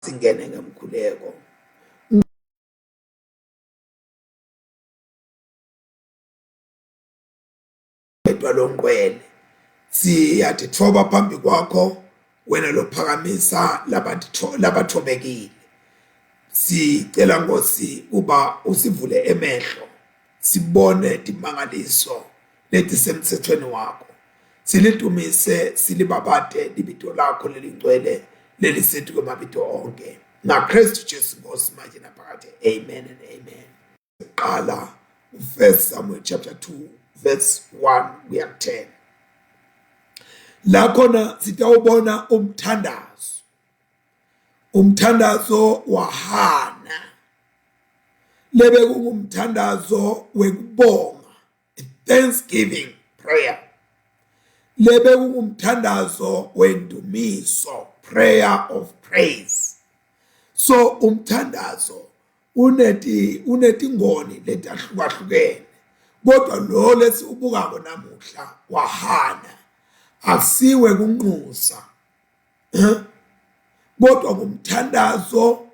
singene ngemkhuleko. Edwa longqwele siyatithoba phambi kwakho wena lophakamisa labathobekile. Sicela Nkosi uba usivule emehlo sibone dimangaliso leti semthethweni wakho. Silitumise silibabade libito lakho lelingcwele lelisethi kwamabito onke. Na Kristu Jesu Nkosi manje naphakade. Amen and amen. Qala 1 Samuel chapter 2 verse 1 kuya 10. La khona sitawubona umthandazo wa Hana. Lebe kungumthandazo wekubonga, thanksgiving prayer. Lebe kungumthandazo wendumiso, prayer of praise. So umthandazo uneti ngoni letahlukahlukene. Kodwa lo lesiubukako namuhla wa Hana asiwe kunxusa. Kodwa ngumthandazo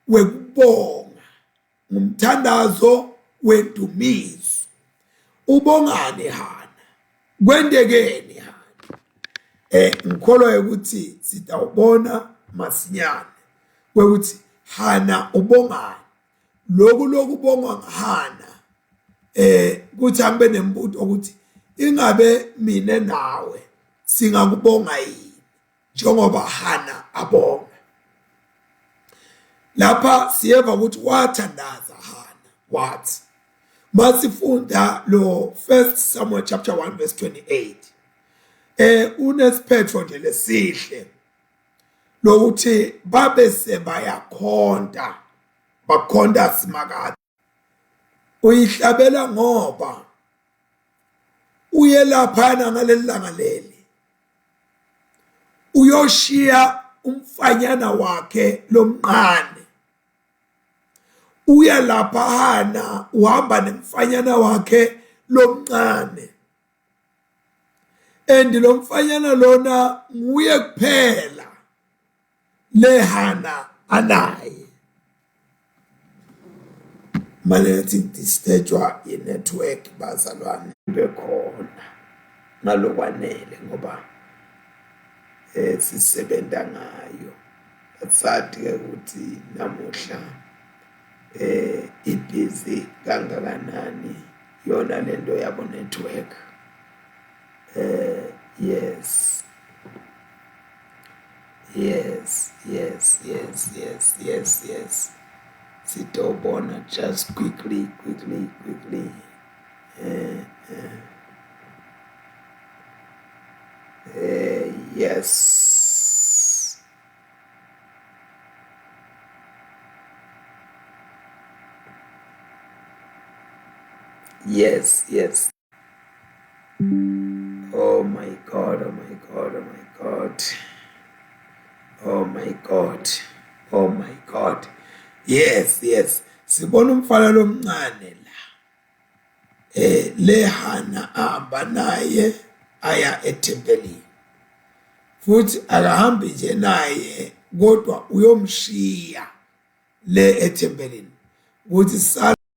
wekubonga, ngumthandazo wendumiso. Ubongane Hana, kwendekeni Hana. Ngikholwa ukuthi sitawubona masinyane ukuthi Hana ubongani. Lokhu bongwa ngHana kuthi angibe nembuto ukuthi ingabe mina nawe singakubonga yini njengoba Hana abonga. Lapha siyeva ukuthi wathandaza Hana wathi. Masifunda lo 1 Samuel chapter 1 verse 28. Unesiphetho nje lesihle lokuthi babe sebayakhonda bakhonda simakade. Uyihlabela ngoba uyelaphana ngalelilanga leli uyoshiya umfanyana wakhe lomqane. Uyalapha Hana uhamba nemfanyana wakhe lomqane. Lo mfanyana lona nguye kuphela le Hana anaye. Malethi distetshwa network bazalwane bekhona ngalokwanele ngoba sisebenza ngayo. Asathi ukuthi namuhla ibusy kangakanani yona lento yabo network. Yes. Sitobona just quickly. Yes. Oh my God. Yes. Sibona umfana lomncane la. Le Hana ahamba naye aya ethempelini. Futhi akahambi nje naye kodwa uyomshiya le ethempelini. Ukuthi